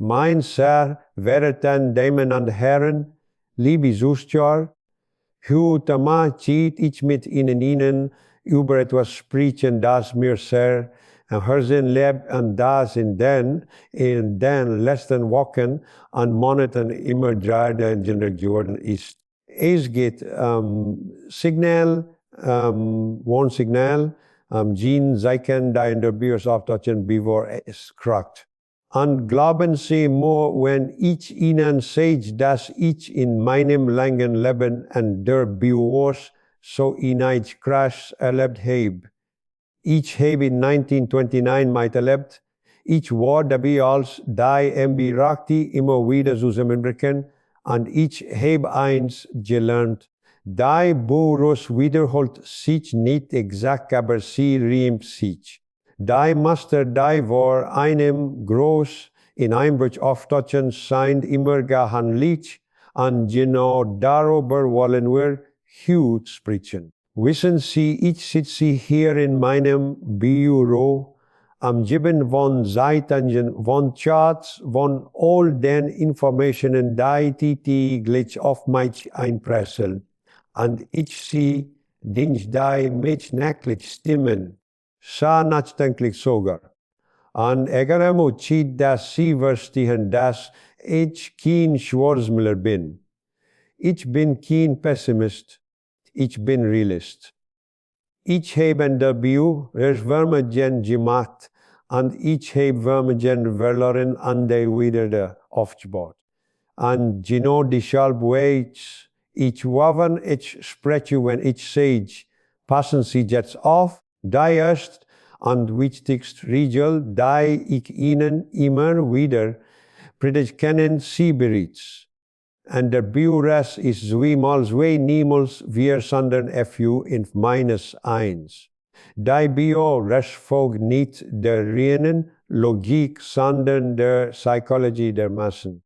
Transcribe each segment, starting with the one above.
Mein Sir werden Damen und Herren, liebe Zuschauer, heute möchte ich mit Ihnen über etwas sprechen, das mir sehr am Herzen liegt und das in den letzten Wochen und Monaten immer dringender geworden ist. Es geht Signal, Warnsignal, Zeichen, die in der Börse auftauchen, bevor es kracht. Und glauben Sie mir, wenn ich Ihnen sage, dass ich in meinem langen Leben an der Börse so einen Crash erlebt habe. Ich habe in 1929 miterlebt. Ich war dabei, als die Emiraten immer wieder zusammenbrechen, und ich habe eins gelernt. Die Börse wiederholt sich nicht exakt, aber sie reimt sich. Die Master, die vor einem groß in Einbruch auftauchen, sind immer gehandelt, und genau darüber wollen wir heute sprechen. Wissen Sie, ich sitze hier in meinem Büro, am Geben von Seiten, von Charts, von all den Informationen, die täglich auf mich einprasseln. Und ich sehe, die mich nächtlich stimmen. Sehr nachdenklich sogar. Und ich muss, dass Sie verstehen, dass ich kein Schwarzmaler bin. Ich bin kein Pessimist. Ich bin Realist. Ich habe in der Bio Vermögen gemacht und ich habe Vermögen verloren und wieder aufgebaut. Und genau deshalb weiß ich, wovon ich spreche, wenn ich sage, passen Sie jetzt auf. Die erste und wichtigste Regel, die ich Ihnen immer wieder predige, kennen Sie bereits. Und der Biorest ist zweimal zwei, niemals wir, sondern FU in -1. Die Biorest folgt nicht der reinen Logik, sondern der Psychologie der Massen.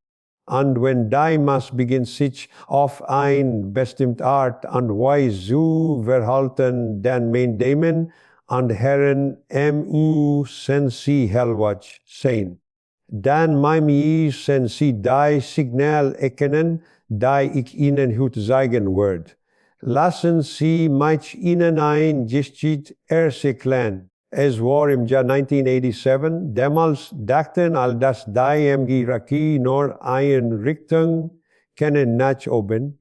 Und wenn die Masse beginnt, sich auf eine bestimmte Art und Weise zu verhalten, dann meinen Damen und Herren sind sie hellwach sein. Dann meine ich, sind sie die Signale erkennen, die ich Ihnen heute sagen werde. Lassen Sie mich Ihnen ein Geschichte erzählen. Es war im Jahr 1987, damals dachten all das die Emiraten nur eine Richtung kennen nach oben.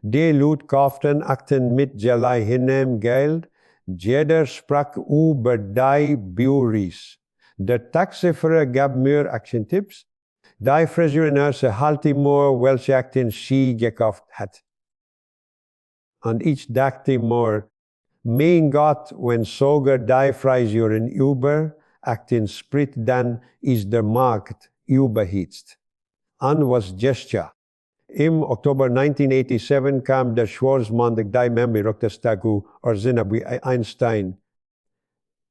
Die Leute kauften Aktien mit gleichen Geld. Jeder sprach über die Büros. Der Taxifahrer gab mir Aktientipps. Die Friseurin erhalte mir, welche Aktien sie gekauft hat. Und ich dachte mir, mein Gott, wenn sogar die Friseurin über Aktien spricht, dann ist der Markt überhitzt. Und was geschah? Im Oktober 1987 kam der Schwarzmonat, die Memoroktastagu Arzinabi Einstein.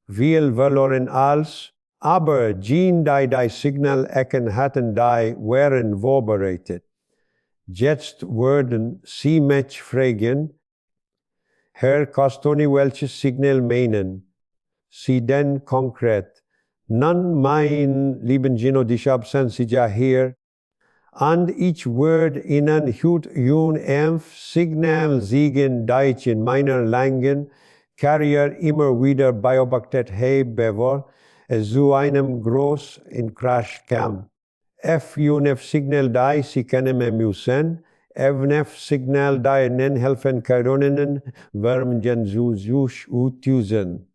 Viel verloren als, aber die Signal erkennen hatten, die waren vorbereitet. Jetzt würden Sie mich fragen, Herr Kostolny, welches Signal meinen Sie denn konkret? Nun, mein lieben Gino, deshalb sind Sie ja hier. Und ich würde Ihnen heute ein Signal sagen, die ich in meiner langen Karriere immer wieder beobachtet habe, bevor es zu einem großen Crash kam. Signal, die Sie kennen müssen. Signal, die Ihnen helfen können, Vermögen zu utüsen.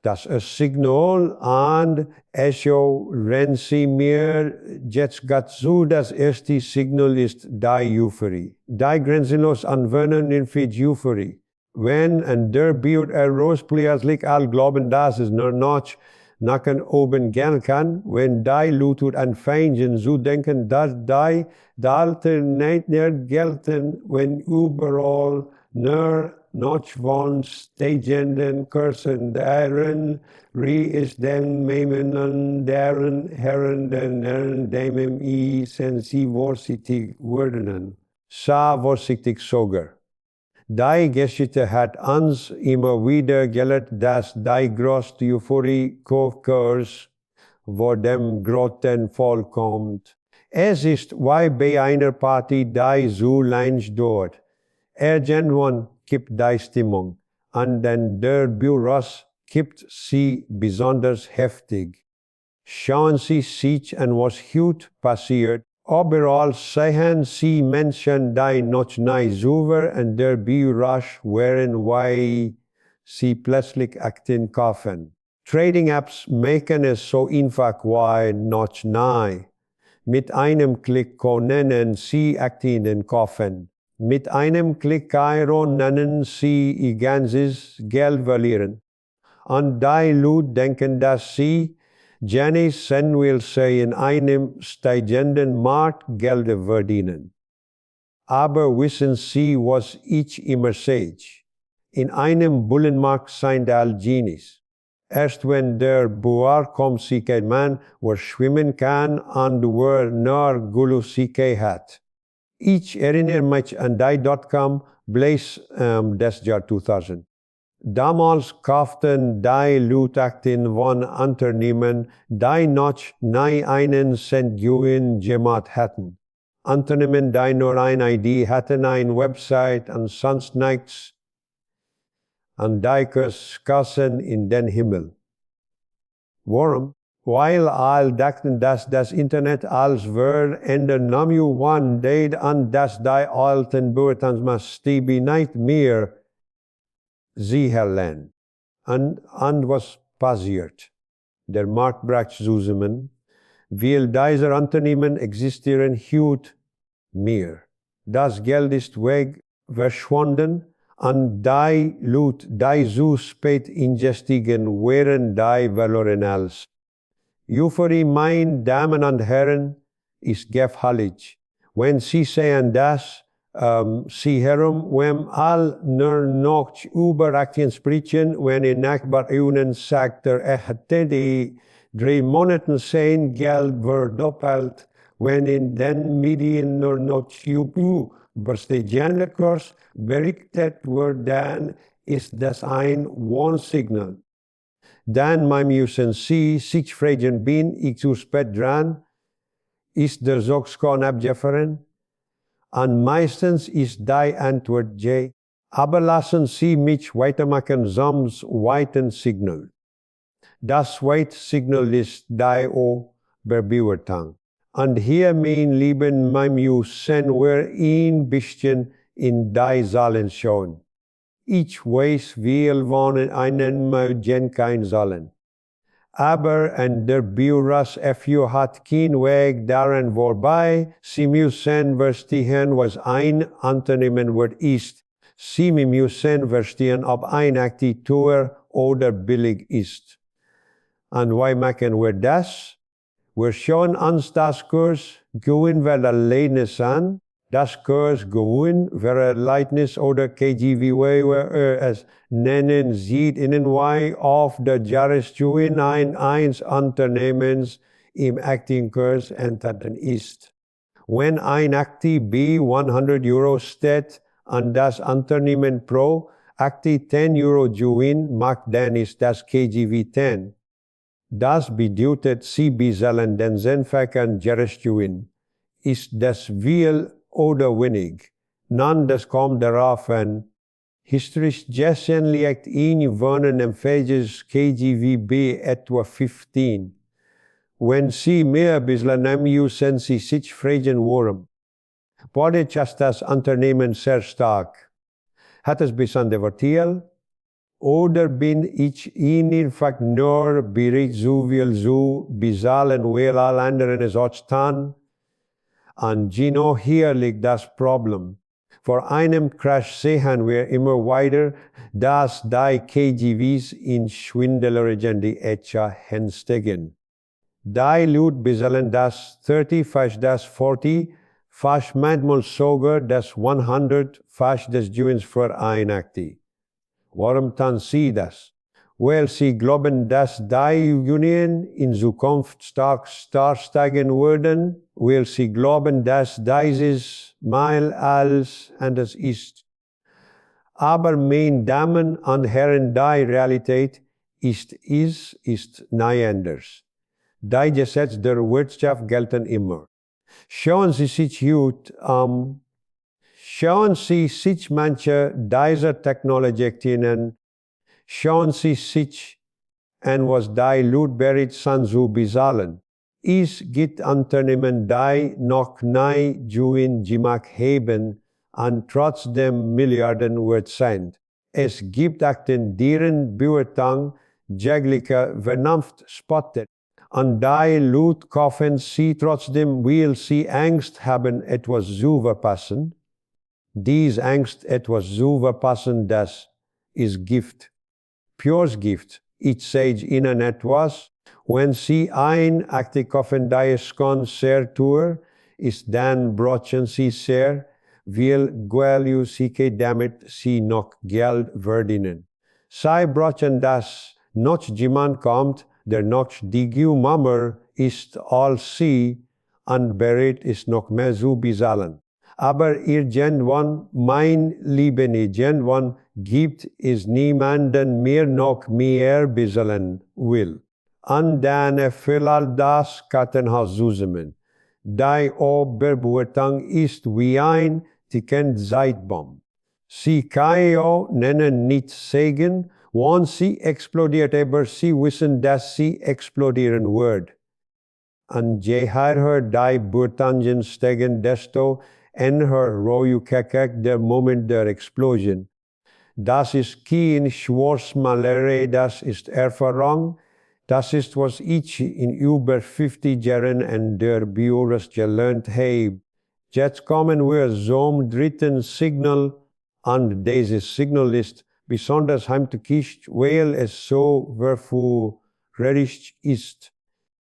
Das ist Signal und Echo, wenn Sie mir jetzt zu, das erste Signal ist die Euphorie. Die grenzenlos anwenden in Euphorie. Wenn an der Bild plötzlich all glauben, dass es nur noch nach oben gehen kann, wenn die Leute anfangen zu denken, dass die Alternativen gelten, wenn überall nur noch von steigenden Kursen deren ist den Memen deren Herren dem sind sie vorsichtig werden. Sehr vorsichtig sogar. Die Geschichte hat uns immer wieder gelehrt, dass die größte Euphorie Kaufkurs vor dem großen Fall kommt. Es ist wie bei einer Party, die so lange dauert. Irgendwann kippt die Stimmung, und dann der Büros kippt sie besonders heftig. Schauen Sie sich an, was heute passiert. Überall sehen Sie Menschen, die noch nicht sauber an der Büros waren, weil sie plötzlich Aktien kaufen. Trading-Apps machen es so einfach wie noch nie. Mit einem Klick können Sie Aktien kaufen. Mit einem Klick können Sie Ihr ganzes Geld verlieren. Und die Leute denken, dass sie Jenny will sie in einem steigenden Markt Geld verdienen. Aber wissen Sie, was ich immer sage? In einem Bullenmarkt sind alle Genies. Erst wenn der Bauer kommt, sieht kein Mann, wer schwimmen kann und wer nur Gullusike hat. Ich erinnere mich an die Dotcom-Blase des Jahr 2000. Damals kauften die Leute Aktien von Unternehmen, die noch nie einen Cent Gewinn gemacht hatten. Unternehmen, die nur eine Idee hatten, eine Website und sonst nichts, und die kassen in den Himmel. Warum? Weil alle dachten, dass das Internet alles wäre, und der Nummer one deed und dass die alten Bewertungsmaßstäbe nicht mehr sie erlernen. Und was passiert? Der Markt bricht zusammen, weil diese Unternehmen existieren heute mehr. Das Geld ist weg, verschwunden, und die Leute, die so spät investieren, wären die verloren als. Euphorie, meine Damen und Herren, ist gefährlich. Wenn Sie sehen, dass Sie herum, wenn all nur noch über Aktien sprechen, wenn in Nachbarn sagt, hätte die 3 Monaten sein Geld verdoppelt, wenn in den Medien nur noch über den Kurs berichtet wird, dann ist das ein Warnsignal. Dann müssen Sie sich fragen, bin ich zu spät dran? Ist der Sockskorn abgefahren? Und meistens ist die Antwort J. Aber lassen Sie mich weitermachen, zum zweiten Signal. Das zweite Signal ist die Überbewertung. Und hier, mein Lieben, müssen wir ein bisschen in die Zahlen schauen. Ich weiß, wir wollen einen mögen kein Zahlen. Aber an der Büros hat kein Weg daran vorbei. Sie müssen verstehen, was ein Unternehmen wert ist. Sie müssen verstehen, ob ein Aktie teuer oder billig ist. Und wie machen wir das? Wir schauen uns das Kurs-Gewinn-Verhältnis an. Das Kurs-Gewinn-Verhältnis oder KGV, wie wir es nennen, sieht Ihnen, wie auf der Jahresgewinn eines Unternehmens im Aktienkurs enthalten ist. Wenn ein Aktie bei 100 Euro steht und das Unternehmen pro Aktie 10 Euro Gewinn macht, dann ist das KGV 10. Das bedeutet, Sie bezahlen den 10-fachen Jahresgewinn. Ist das viel oder wenig? Nun, das kommt darauf an. Historisch gesehen liegt ein warnempfähiges KGV bei etwa 15. Wenn Sie mehr bezahlen, müssen Sie sich fragen, warum. Bodech ist das Unternehmen sehr stark. Hat es besonders Vorteil? Oder bin ich einfach nur bereit, so viel zu bezahlen, weil alle anderen es auch tun? Und genau hier liegt das Problem. Vor einem Crash sehen wir immer weiter, dass die KGVs in schwindelerischen Etcher hinsteigen. Die Leute bezahlen das 30, fast das 40, fast manchmal sogar das 100, fast des Gewinns für ein Aktie. Warum tun Sie das? Weil Sie glauben, dass die Union in Zukunft stark steigen werden, weil Sie glauben, dass dieses Mal alles anders ist. Aber, meine Damen und Herren, die Realität ist nicht anders. Die Gesetze der Wirtschaft gelten immer. Schauen Sie sich manche dieser Technologien, schauen Sie sich an, was die Lootberit Sansu bezahlen. Es gibt Unternehmen, die noch nie Gewinn gemacht haben und trotzdem Milliarden wert sind. Es gibt Aktien, deren Bewertung jegliche Vernunft spottet. Und die Loot kaufen sie trotzdem, weil sie Angst haben, etwas zu verpassen. Diese Angst, etwas zu verpassen, das ist Gift. Pures Gift. Ich sage Ihnen etwas, wenn Sie ein Aktie kaufen, die es sehr teuer ist, dann brauchen Sie sehr viel Geld, damit Sie noch Geld verdienen. Sie brauchen das, noch jemand kommt, der noch die Nummer ist als Sie und bereit ist, noch mehr zu bezahlen. Aber irgendwann, mein Lieben, irgendwann gibt es niemanden mehr noch mehr bezahlen will. Und dann fällt das Kartenhaus zusammen. Die Überbewertung ist wie ein Zeitbombe. Sie kann ja nicht sagen, wann sie explodiert, aber sie wissen, dass sie explodieren wird. Und je höher die Bewertungen steigen, desto eher royukekek der Moment der Explosion. Das ist kein Schwarzmalerei, das ist Erfahrung. Das ist, was ich in über 50 Jahren an der Börse gelernt habe. Jetzt kommen wir zum dritten Signal, und dieses Signal ist besonders heimtückisch, weil es so verführerisch ist.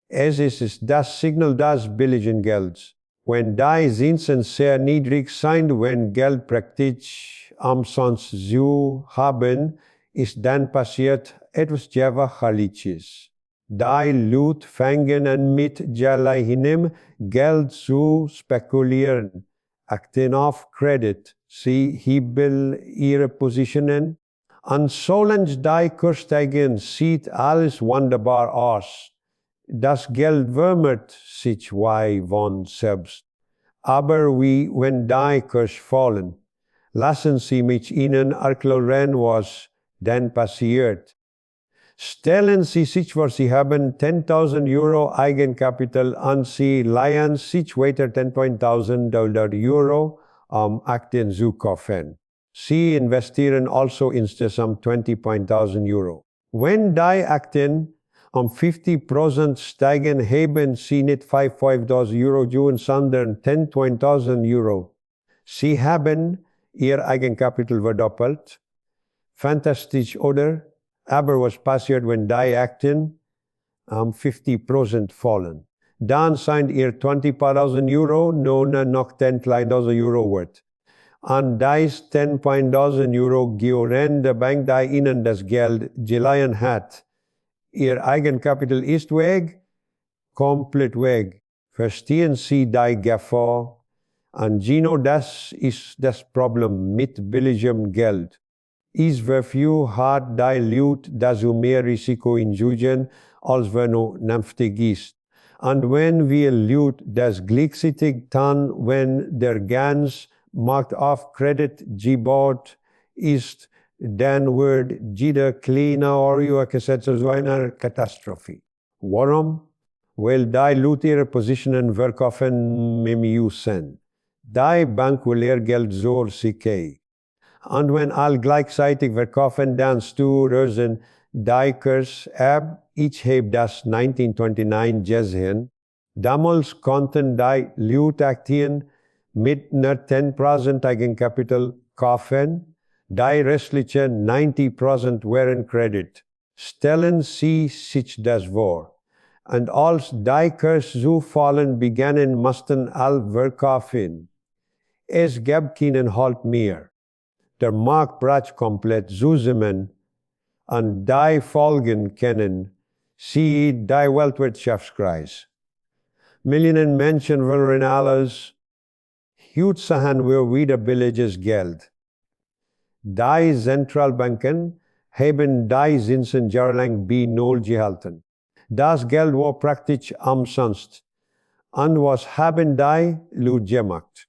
Es ist das Signal des billigen Gelds. Wenn die Zinsen sehr niedrig sind, wenn Geld praktisch umsonst zu haben, ist dann passiert etwas Gefährliches. Die Leute fangen an mit gleichem Geld zu spekulieren. Aktien auf Kredit. Sie heben ihre Positionen. Und solange die Kurs steigen, sieht alles wunderbar aus. Das Geld wärmt sich wie von selbst. Aber wenn die Kurs fallen, lassen Sie mich Ihnen erklären, was dann passiert. Stellen Sie sich vor, Sie haben 10.000 Euro Eigenkapital und Sie leihen sich weiter 10.000 Euro, Aktien zu kaufen. Sie investieren also insgesamt 20.000 Euro. Wenn die Aktien 50% steigen, haben Sie nicht 5.000 Euro, sondern 10.000 Euro. Sie haben Ihr Eigenkapital verdoppelt. Fantastisch, oder? Aber was passiert, wenn die Aktien 50% fallen? Dann sind Ihr 20.000 Euro nun noch 10.000 Euro wert. Und diese 10.000 Euro gehören der Bank, die Ihnen das Geld geliehen hat. Ihr Eigenkapital ist weg, komplett weg. Verstehen Sie die Gefahr? Und Gino, das ist das Problem mit billigem Geld. Es verführt die Leute dazu mehr Risiko in Jugen, als wenn es nötig ist. Und wenn wir Leute das gleichzeitig tun, wenn der ganze Markt auf Kredit gebaut ist, dann wird jeder kleine Oreo-Gesetz zu einer Katastrophe. Warum? Weil die Leute ihre Positionen verkaufen müssen. Die Bank will ihr Geld so sicher. Und wenn alle gleichzeitig verkaufen, dann stürzen die Kurs ab. Ich habe das 1929 gesehen. Damals konnten die Leute Aktien mit nur 10% Eigenkapital kaufen. Die restlichen 90% waren Kredit. Stellen Sie sich das vor. Und als die Kurs zu fallen begannen, mussten alle verkaufen. Es gab keinen Halt mehr. Der Markt brach komplett zusammen. Und die Folgen kennen Sie die Weltwirtschaftskrise. Millionen Menschen verloren alles. Heute sahen wir wieder billiges Geld. Die Zentralbanken haben die Zinsen jahrelang bei Null gehalten. Das Geld war praktisch umsonst. Und was haben die Leute gemacht?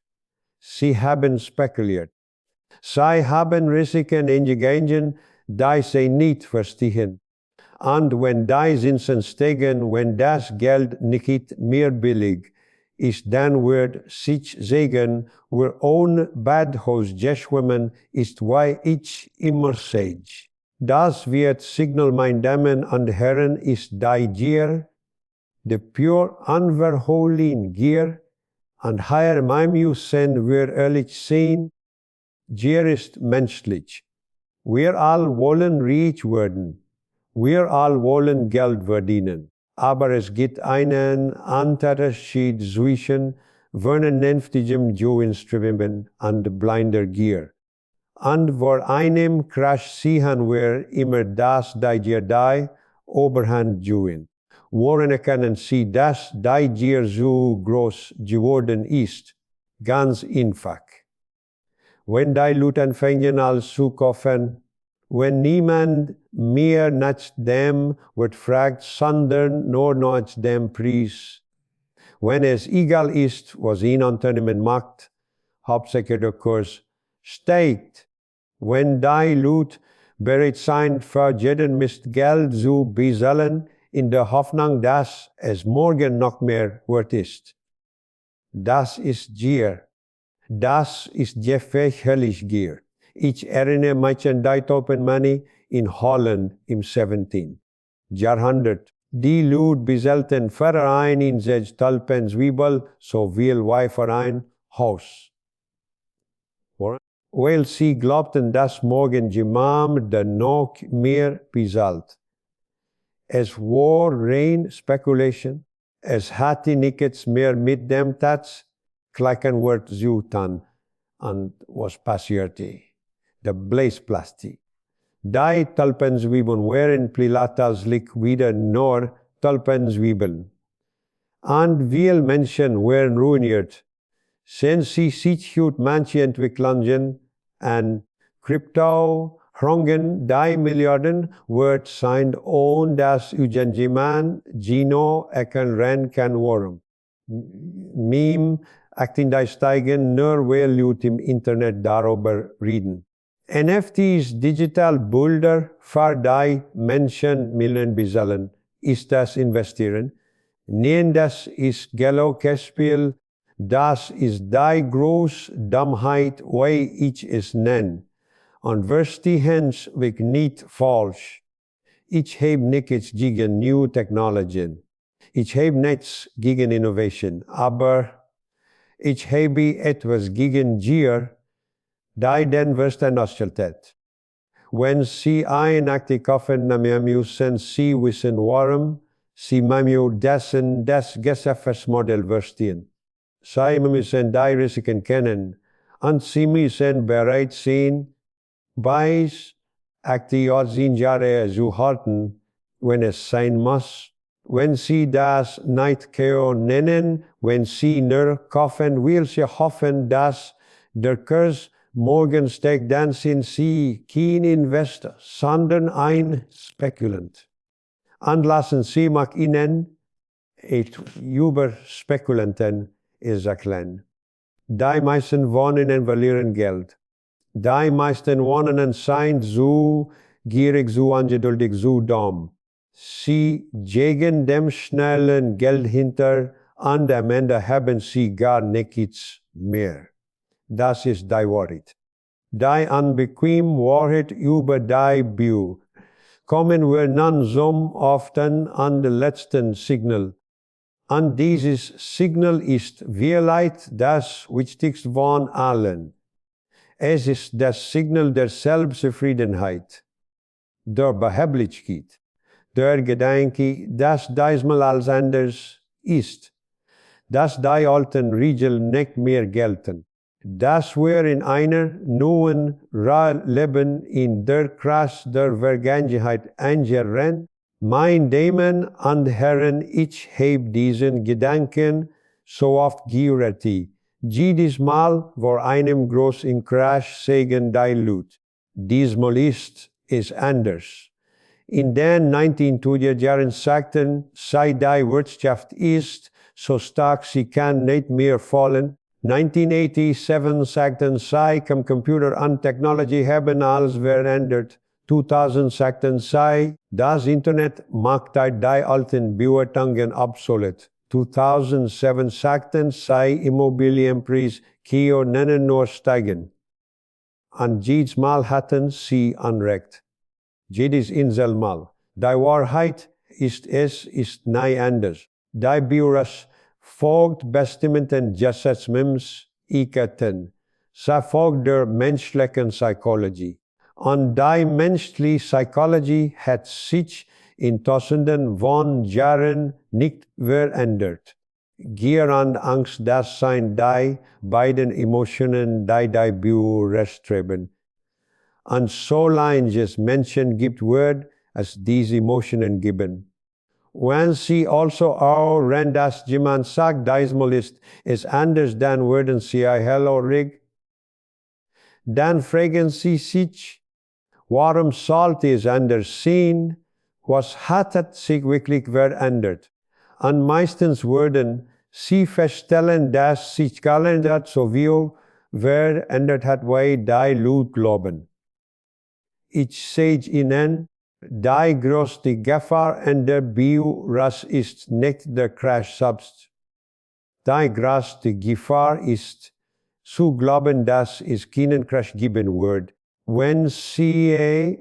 Sie haben spekuliert. Sie haben Risiken eingegangen, die sie nicht verstehen. Und wenn die Zinsen steigen, wenn das Geld nicht mehr billig ist, dann wird sich sagen, wir ohne Badhaus-Geschwommen ist, wie ich immer sage. Das wird Signal, meine Damen und Herren, ist die Gier, die pure unverhohlen Gier. Und hier müssen wir ehrlich sein, Gier ist menschlich. Wir alle wollen reich werden. Wir alle wollen Geld verdienen. Aber es gibt einen Unterschied zwischen vernünftigem Gewinnstreben und blinder Gier. Und vor einem Crash sehen wir immer, dass die Gier die Oberhand gewinnt. Woran erkennen Sie, dass die Gier so groß geworden ist? Ganz einfach. Wenn die Leute anfangen alles zu kaufen, wenn niemand mehr nach dem wird fragt, sondern nur nach dem Preis. Wenn es egal ist, was ein Unternehmen macht, Hauptsache der Kurs steigt. Wenn die Leute bereit sind, für jeden Mist Geld zu bezahlen, in der Hoffnung, dass es morgen noch mehr wert ist. Das ist Gier. Das ist gefährlich Gier. Ich erinnere mich an die Tulpenmanie in Holland im 17. Jahrhundert. Die Leute bezahlten für ein 6 Tulpenzwiebel so viel wie für ein Haus. Weil sie glaubten, dass morgen jemand noch mehr bezahlt. Es war rein Spekulation. Es hatte nichts mehr mit dem Tatsächlichen Wert zu tun. Und was passierte? Der Bläsplastik. Die Tulpenzwiebeln waren plötzlich wieder nur Tulpenzwiebeln. Und viele Menschen waren ruiniert. Sind sie sich manche Entwicklungen an Krypto hängen, die Milliarden wert sein, ohne dass irgendjemand Gino erkennen kann, warum. Meme achten die steigen, nur weil Leute im Internet darüber reden. NFTs, Digital Bilder für die Menschen Millionen bezahlen. Ist das investieren? Nein, das ist Gelockespiel. Das ist die große Dummheit, wie ich es nenne. Und verstehen wir nicht falsch. Ich habe nichts gegen New Technologien. Ich habe nichts gegen Innovation. Aber ich habe etwas gegen Gier, die den Verstand ausstellt. Wenn Sie ein Aktie kaufen, müssen Sie wissen, warum Sie dessen das Geschäftsmodell verstehen. Sie müssen die Risiken kennen und Sie müssen bereit sein, bei Aktie 10 Jahre zu halten, wenn es sein muss. Wenn Sie das nicht nennen, wenn Sie nur kaufen, will Sie hoffen, dass der Kurs morgen steigt, dann sind Sie kein Investor, sondern ein Spekulant. Und lassen Sie mich Ihnen über Spekulanten erklären. Die meisten wohnen und verlieren Geld. Die meisten wohnen und sind so gierig, so ungeduldig, so dumm. Sie jagen dem schnellen Geld hinter und am Ende haben sie gar nichts mehr. Das ist die Wahrheit. Die unbequeme Wahrheit über die Bühne. Kommen wir nun zum offen an das letzte Signal. Und dieses Signal ist vielleicht das wichtigste von allen. Es ist das Signal der Selbstzufriedenheit, der Behaglichkeit, der Gedanke, dass diesmal alles anders ist, dass die alten Regeln nicht mehr gelten, dass wir in einer neuen Welt leben, in der Crash der Vergangenheit eingerannt. Meine Damen und Herren, ich habe diesen Gedanken so oft gehört. Jedes Mal vor einem großen Crash sagen die Leute, diesmal ist es anders. In den 1920er Jahren sagten sie, die Wirtschaft ist so stark sie kann nicht mehr fallen. 1987 sagten sie, Computer und Technology haben alles verändert. 2000 sagten sie, das Internet macht die alten Bewertungen obsolet. 2007 sagten sie, Immobilienpreis können nur steigen. Und jedes Mal hatten sie Unrecht. Jedes Inselmal. Die Wahrheit ist nie anders. Die Büros folgt bestimmten Gesetzmims Iketten. Sie folgt der menschlichen Psychologie. Und die menschliche Psychologie hat sich in Tausenden von Jahren nicht verändert. Gier und Angst, das sind die beiden Emotionen, die Büros treiben. Und solange es Menschen gibt, wird es diese Emotionen geben. Wenn sie also auch, wenn das jemand sagt, diesmal ist anders, dann würden sie hellhörig. Dann fragen sie sich, warum sollte es anders sein? Was hat sich wirklich verändert? Und meistens würden sie feststellen, dass sich geändert so viel verändert hat, wie die Leute glauben. Ich sage Ihnen, die größte Gefahr in der Büros ist nicht der Crash selbst. Die größte Gefahr ist, zu glauben, dass es keinen Crash geben wird. Wenn Sie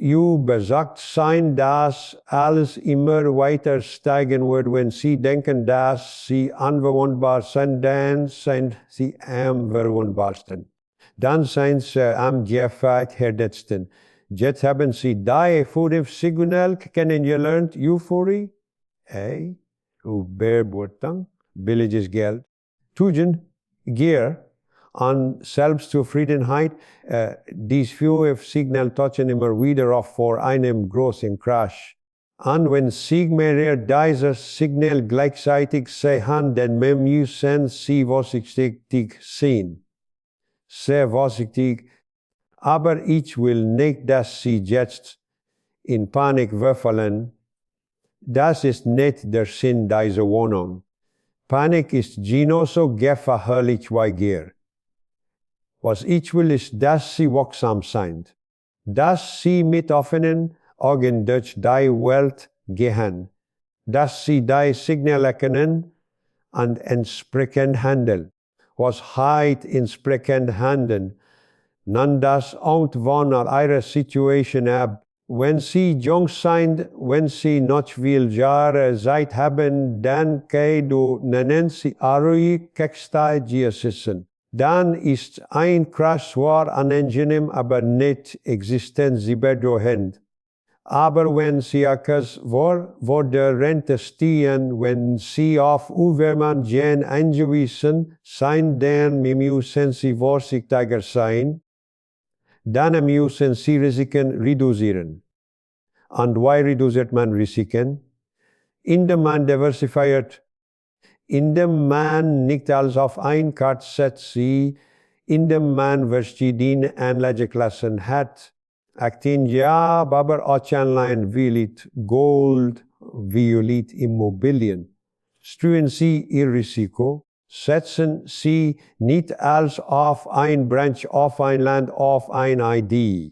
überzeugt sind, dass alles immer weiter steigen wird, wenn Sie denken, dass Sie unbewohnbar sind, dann sind Sie am verwundbarsten. Dann sind Sie am gefährdetesten. Jetzt haben Sie die 5 Signale kennengelernt: Euphorie, Überbewertung, billiges Geld, Tugend, Gier und Selbstzufriedenheit. Diese 5 Signale tauchen immer wieder auf vor einem großen Crash. Und wenn Sie mehrere dieser Signale gleichzeitig sehen, dann müssen Sie vorsichtig sein. Sehr vorsichtig. Aber ich will nicht, dass Sie jetzt in Panik verfallen. Das ist nicht der Sinn dieser Warnung. Panik ist genauso gefährlich wie Gier. Was ich will, ist, dass Sie wachsam sind, dass Sie mit offenen Augen durch die Welt gehen, dass Sie die Signale erkennen und entsprechend handeln. Was heißt entsprechend handeln? Nun das hängt von Ihrer Situation ab. Wenn Sie jung sind, wenn Sie noch viel Jahre Zeit haben, dann können Sie ruhig sitzen. Dann ist ein Crash zwar unangenehm, aber nicht existent, Sie bedrohen. Aber wenn Sie vor der Rente stehen, wenn Sie auf Übermann angewiesen sind, dann müssen Sie vorsichtiger sein. Dann müssen Sie Risiken reduzieren. Und wie reduziert man Risiken? Indem man diversifiziert, indem man nicht alles auf ein Karte setzt, indem man verschiedene Anlageklassen hat. Aktien ja, aber auch Anleihen, Violet, Gold, Violet, Immobilien. Streuen Sie Ihr Risiko. Setzen Sie nicht alles auf ein Branch, auf ein Land, auf ein ID.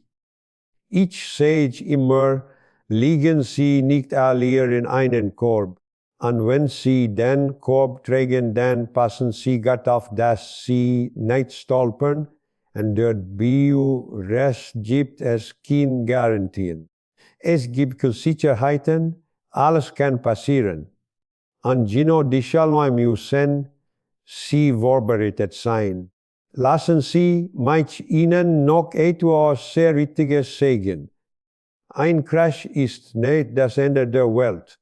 Ich sage immer, legen Sie nicht alle in einen Korb. Und wenn Sie den Korb tragen, dann passen Sie gut auf, dass Sie nicht stolpern. Und der Bio-Rest gibt es keine Garantien. Es gibt Sicherheiten, alles kann passieren. Und genau deshalb müssen Sie vorbereitet sein. Lassen Sie mich Ihnen noch etwas sehr Wichtiges sagen. Ein Crash ist nicht das Ende der Welt.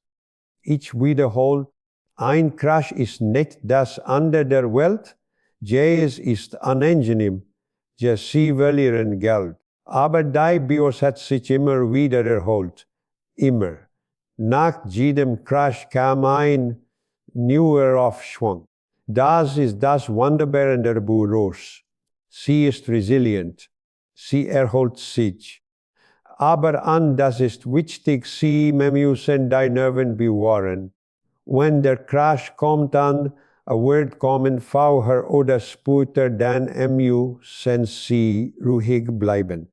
Ich wiederhole, ein Crash ist nicht das Ende der Welt. Es ist unangenehm. Sie verlieren Geld. Aber die Bios hat sich immer wieder erholt. Immer. Nach jedem Crash kam ein neuer Aufschwung. Das ist das Wunderbare der Büros. Sie ist resilient. Sie erholt sich. Aber und das ist wichtig, Sie müssen die Nerven bewahren. wenn der Crash kommt an, wird kommen, vorher oder später, dann müssen Sie ruhig bleiben.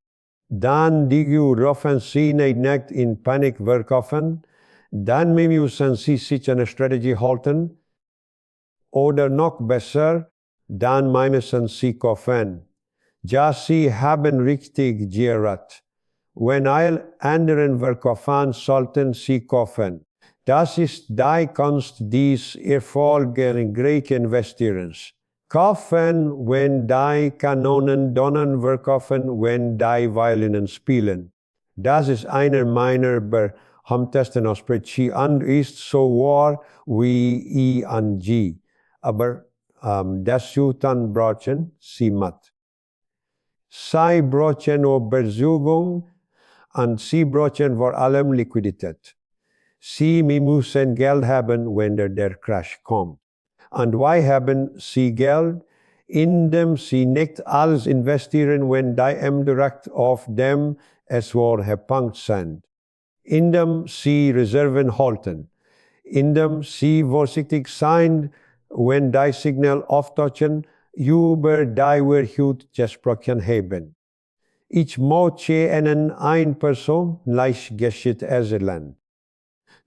Dann dürfen Sie nicht in Panik verkaufen, dann müssen Sie sich eine Strategie halten, oder noch besser, dann müssen Sie kaufen. Ja, Sie haben richtig gehört. Wenn alle anderen verkaufen, sollten Sie kaufen. Das ist die Kunst des erfolgreichen Investierens. Kaufen, wenn die Kanonen donnern, verkaufen, wenn die Violinen spielen. Das ist einer meiner berühmtesten Aussprüche und ist so wahr wie I&G. Aber das Jutan brauchen Sie matt. Sie brauchen Überzeugung und Sie brauchen vor allem Liquidität. Sie müssen Geld haben, wenn der Crash kommt. Und wie haben Sie Geld? Indem Sie nicht alles investieren, wenn die direkt auf dem es war gepunkt sind. Indem Sie Reserven halten. Indem Sie vorsichtig sein, wenn die Signale auftauchen, über die wir heute gesprochen haben. Ich möchte Ihnen eine Person leicht geschieht erzählen.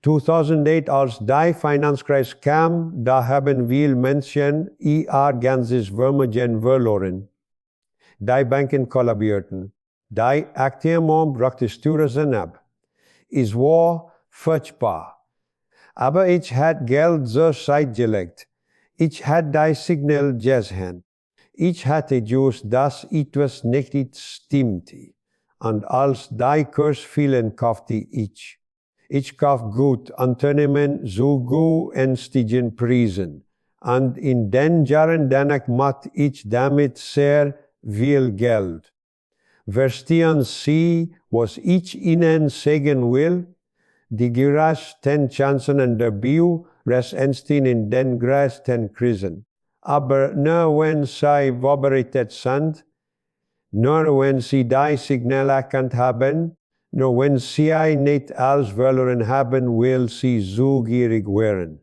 2008, als die Finanzkrise kam, da haben viele Menschen ihr ganzes Vermögen verloren. Die Banken kollabierten. Die Aktienmarkt brachte Stürzen ab. Es war furchtbar. Aber ich hatte Geld zur Seite gelegt. Ich hatte die Signale gesehen. Ich hatte just, dass etwas nicht stimmte. Und als die Kurs fielen, kaufte ich. Ich kauf gut Unternehmen zu günstigen Preisen. Und in den Jahren danach machte ich damit sehr viel Geld. Verstehen Sie, was ich Ihnen sagen will? Die größten Chancen an der Bio entstehen in den größten Krisen. Aber nur wenn Sie vorbereitet sind, nur wenn Sie die Signale erkannt haben, nur wenn Sie nicht alles verloren haben, will Sie so gierig werden.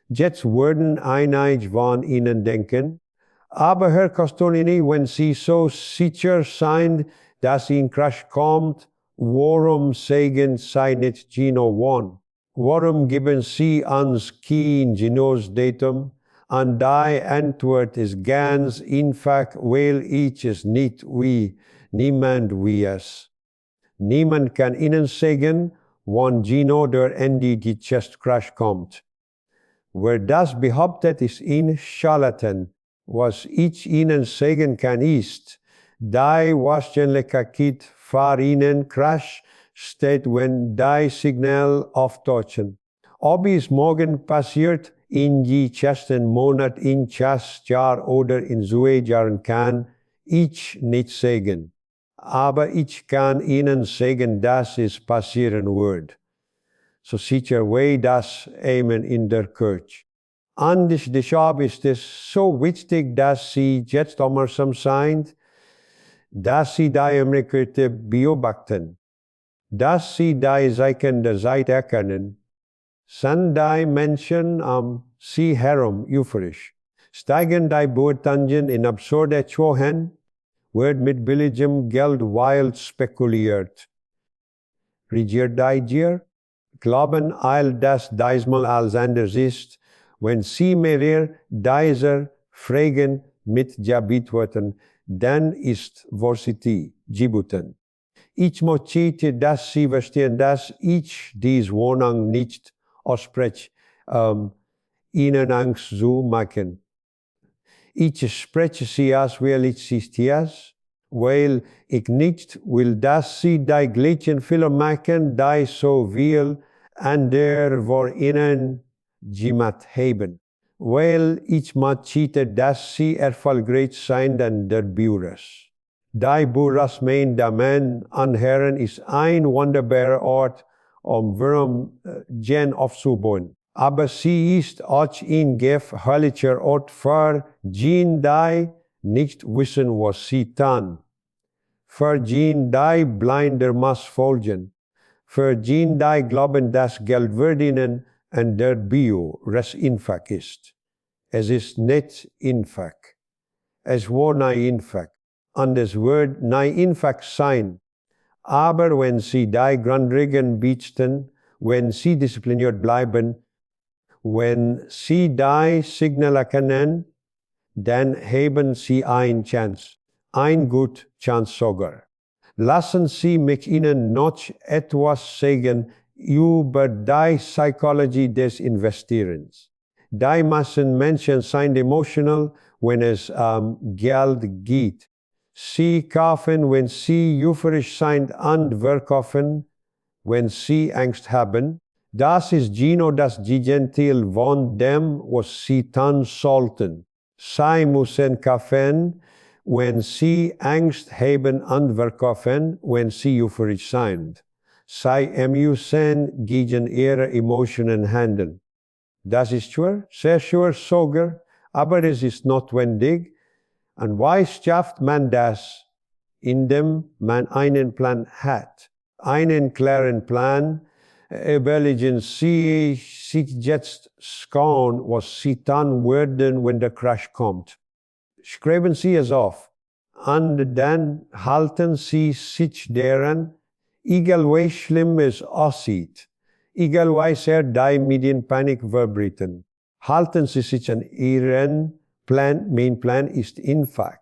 Jetzt werden einige von Ihnen denken, aber Herr Kostolany, wenn Sie so sicher sind, dass ein Crash kommt, warum sagen Sie nicht genau wann? Warum geben Sie uns kein genaues Datum? Und die Antwort ist ganz einfach, weil ich es nicht wie niemand weiß. Niemand kann Ihnen sagen, wann genau der Ende die Crash kommt. Wer das behauptet, ist ein Charlatan. Was ich Ihnen sagen kann ist, die Wahrscheinlichkeit für einen Crash steht, wenn die Signale auftauchen. Ob es morgen passiert, in die nächsten Monat, in das Jahr oder in 2 Jahren kann ich nicht sagen. Aber ich kann Ihnen sagen, dass es passieren wird. So sicher wie das Amen in der Kirche. Und deshalb ist es so wichtig, dass Sie jetzt aufmerksam sind, dass Sie die Amerikaner beobachten, dass Sie die Zeichen der Zeit erkennen. Sind die Menschen Sie herum euphorisch? Steigen die Bewertungen in absurde Höhen? Wird mit billigem Geld wild spekuliert? Regiert die Gier? Glauben all das diesmal als anders ist, wenn Sie mehrere dieser Fragen mit Ja beantworten, dann ist Vorsicht geboten. Ich möchte, dass Sie verstehen, dass ich diese Warnung nicht ausspreche, Ihnen Angst zu machen. Ich spreche sie aus, weil ich sie stehe, weil ich nicht will, dass Sie die gleichen Fehler machen, die so viel andere vor Ihnen gemacht haben. Weil ich möchte, dass Sie erfolgreich sind an der Börse. Die Börse, meine Damen und Herren, ist ein wunderbarer Ort, Warum Gen aufzubauen. Aber sie ist auch ein gefährlicher Ort für jene, die nicht wissen, was sie tun. Für jene, die blinder Maß folgen. Für jene, die glauben, dass Geld verdienen en der bio res infak ist. Es ist net infak. Es war nei infak. Und das Wort nei infak sein. Aber wenn sie die Grundregeln beachten, wenn sie diszipliniert bleiben, wenn sie die Signale kennen, dann haben sie eine Chance. Ein gut Chance sogar. Lassen Sie mich Ihnen noch etwas sagen über die Psychologie des Investierens. Die meisten Menschen sind emotional, wenn es Geld geht. Sie kaufen, wenn sie euphorisch sind, und verkaufen, wenn sie Angst haben. Das ist genau das Gegenteil von dem, was sie tun sollten. Sie müssen kaufen, wenn sie Angst haben, und verkaufen, wenn sie euphorisch sind. Sie müssen gegen ihre Emotionen handeln. Das ist schwer, sehr schwer sogar, aber es ist notwendig. Und wie schafft man das? Indem man einen Plan hat. Einen klaren Plan. Überlegen Sie sich jetzt schauen, was Sie tun werden, wenn der Crash kommt. Schreiben Sie es auf. Und dann halten Sie sich daran, egal wie schlimm es aussieht, egal wie sehr die Medienpanik verbreiten. Halten Sie sich an Ihren Plan. Mein Plan ist einfach.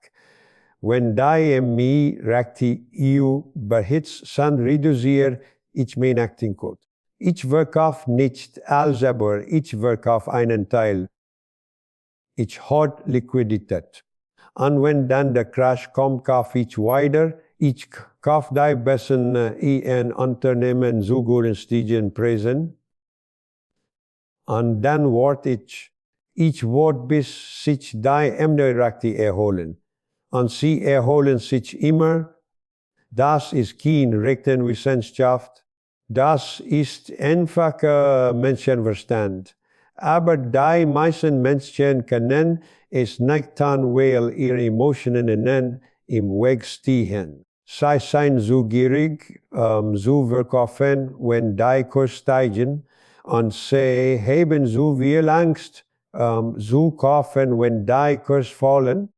Wenn die mich rechte EU behitzt, dann reduziere ich mein Aktienquote. Ich verkaufe nicht alles, aber ich verkaufe einen Teil. Ich habe Liquidität. Und wenn dann der Crash kommt, kaufe ich weiter. Ich kaufe die besten in Unternehmen zu guten stiegen Preisen. Und dann warte ich. Ich warte, bis sich die Rechte erholen. Und sie erholen sich immer. Das ist keine Rechenwissenschaft. Das ist einfacher Menschenverstand. Aber die meisten Menschen können es nicht tun, weil ihre Emotionen im Weg stehen. Sie sind zu gierig, zu verkaufen, wenn die Kurs steigen, und sie haben zu viel Angst, zu kaufen, wenn die Kurs fallen.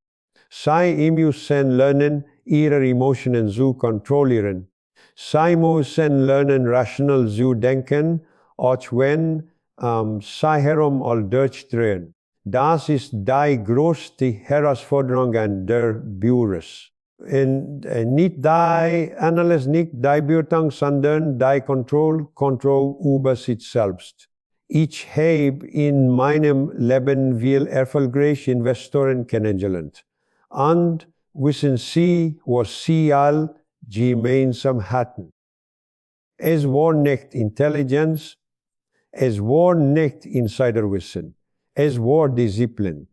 Sie müssen lernen, ihre Emotionen zu kontrollieren. Sie müssen lernen, rational zu denken, auch wenn sie herum all durchdrehen. Das ist die größte Herausforderung an der Börse. Nicht die Analyse, nicht die Bewertung, sondern die Kontrolle über sich selbst. Ich habe in meinem Leben viel erfolgreiche Investoren kennengelernt. Und wissen Sie, was sie all gemeinsam hatten? Es war nicht Intelligenz, es war nicht Insiderwissen, es war Disziplin.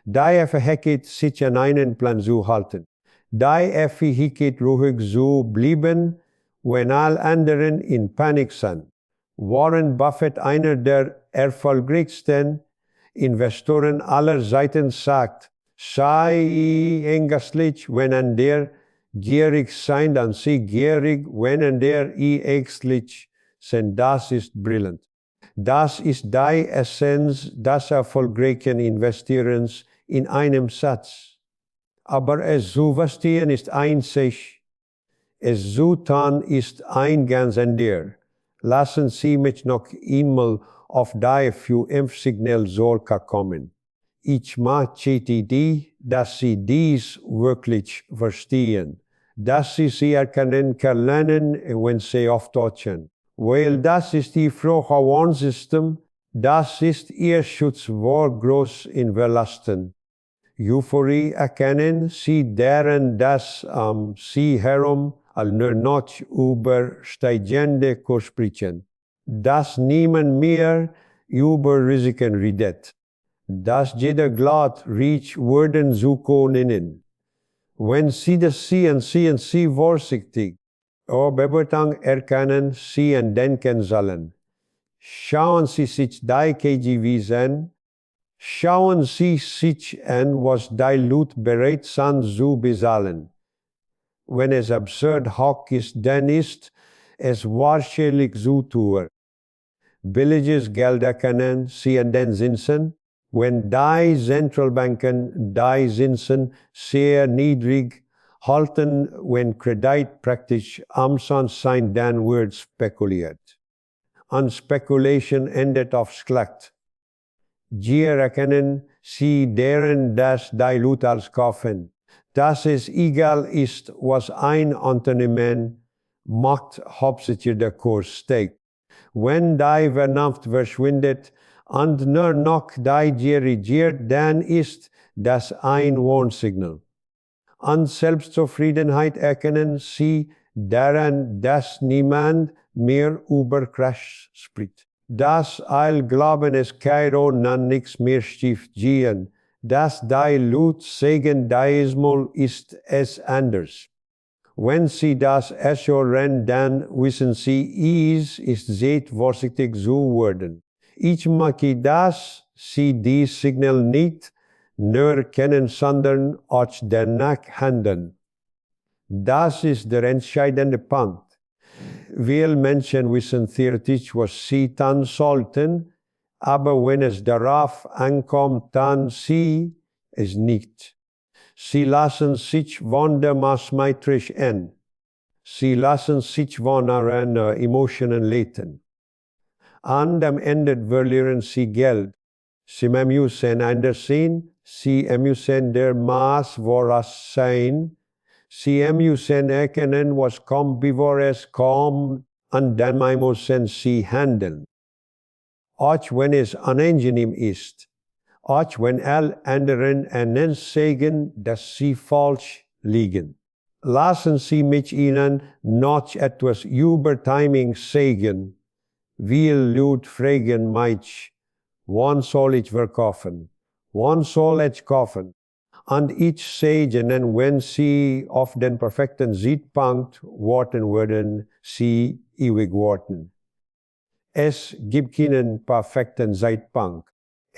Die Fähigkeit, sich an einen Plan zu halten. Die Fähigkeit, ruhig zu bleiben, wenn alle anderen in Panik sind. Warren Buffett, einer der erfolgreichsten Investoren aller Zeiten, sagt, sei ängstlich, wenn andere gierig sind, und sei gierig, wenn andere ängstlich sind. Das ist brillant. Das ist die Essenz des erfolgreichen Investierens in einem Satz. Aber es zu verstehen ist einzig, es zu tun ist ein ganz anderer. Lassen Sie mich noch einmal auf die 5 Signale zurückkommen. Ich möchte dass Sie dies wirklich verstehen, dass Sie sie erkennen können, wenn Sie auftauchen. Weil das ist die frohe Warnsystem, das ist Ihr Schutz vor groß in Verlasten. Euphorie erkennen Sie deren, dass Sie herum nur noch über steigende Kurs sprechen. Dass niemand mehr über Risiken redet. Dass jeder glaubt, reich werden zu können. Wenn Sie das sehen Sie vorsichtig. Überbewertung erkennen Sie und denken sollen. Schauen Sie sich die KGVs an. Schauen Sie sich an, was die Leute bereit sind zu bezahlen. Wenn es absurd hoch ist, dann ist es wahrscheinlich zu teuer. Billiges Geld erkennen, sie in den Zinsen, wenn die Zentralbanken die Zinsen sehr niedrig halten, wenn Kredit praktisch umsonst sein, dann wird spekuliert. Und Spekulation endet auf schlecht. Gier erkennen sie deren, dass die Leute als kaufen. Dass es egal ist, was ein Unternehmen macht, hauptsächlich der Kurs steigt. Wenn die Vernunft verschwindet und nur noch die Gier regiert, dann ist das ein Warnsignal. Und Selbstzufriedenheit erkennen sie daran, dass niemand mehr über CRASH spricht. Dass alle glauben, es kann nichts mehr schief gehen. Dass die Leute sagen, diesmal ist es anders. Wenn sie das erhören, dann wissen sie, es ist Zeit, vorsichtig zu werden. Ich mache das, sie die Signal nicht nur kennen, sondern auch danach handeln. Das ist der entscheidende Punkt. Viele Menschen wissen theoretisch, was sie tun sollten, aber wenn es darauf ankommt, dann sie es nicht. Sie lassen sich von der Maßmetrisch an. Sie lassen sich von ihren Emotionen leiten. Und am Ende verlieren sie Geld. Sie müssen anders sehen, sie müssen der Maß voraus sein, sie müssen erkennen, was kommt, bevor es kommt, und dann müssen sie handeln. Auch wenn es unangenehm ist, auch wenn alle anderen einen sagen, dass sie falsch liegen. Lassen Sie mich Ihnen noch etwas über Timing sagen. Viele Leute fragen mich, wann soll ich verkaufen? Wann soll ich kaufen? Und ich sage ihnen, wenn Sie auf den perfekten Zeitpunkt warten würden, Sie ewig warten. Es gibt keinen perfekten Zeitpunkt.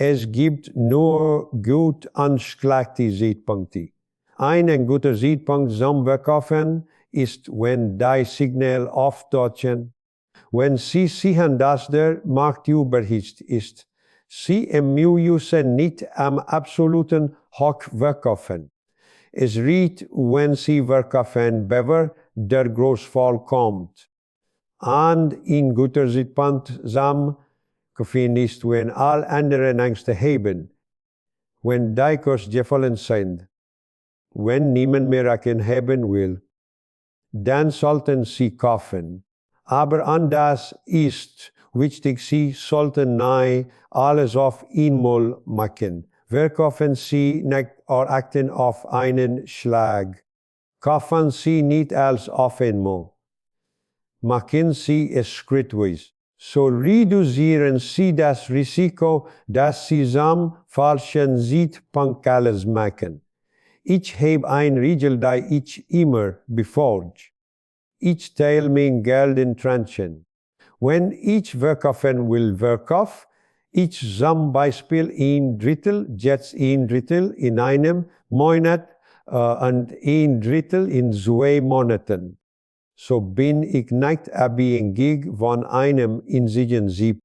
Es gibt nur gut und schlechte Zeitpunkte. Ein guter Zeitpunkt zum Verkaufen ist, wenn die Signale auftauchen, wenn Sie sehen, dass der Markt überhitzt ist. Sie müssen nicht am absoluten Hoch verkaufen. Es reicht, wenn Sie verkaufen, bevor der Großfall kommt. Und in guter Zeitpunkt zum Kaufen ist, wenn alle anderen Ängste haben, wenn die Kurs gefallen sind, wenn niemand mehr Aktien haben will, dann sollten Sie kaufen. Aber anders ist wichtig, Sie sollten nicht alles auf einmal machen. Verkaufen Sie nicht Aktien auf einen Schlag. Kaufen Sie nicht alles auf einmal. Machen Sie es schrittweise. So reduzieren Sie das Risiko, dass Sie zum falschen Zeitpunkt alles machen. Ich habe eine Regel, die ich immer befolge. Ich teile mein Geld in Tranchen. Wenn ich verkaufen will, ich zum Beispiel ein Drittel, jetzt ein Drittel in einem Monat und ein Drittel in 2 Monaten. So bin ich nicht abhängig von einem einzigen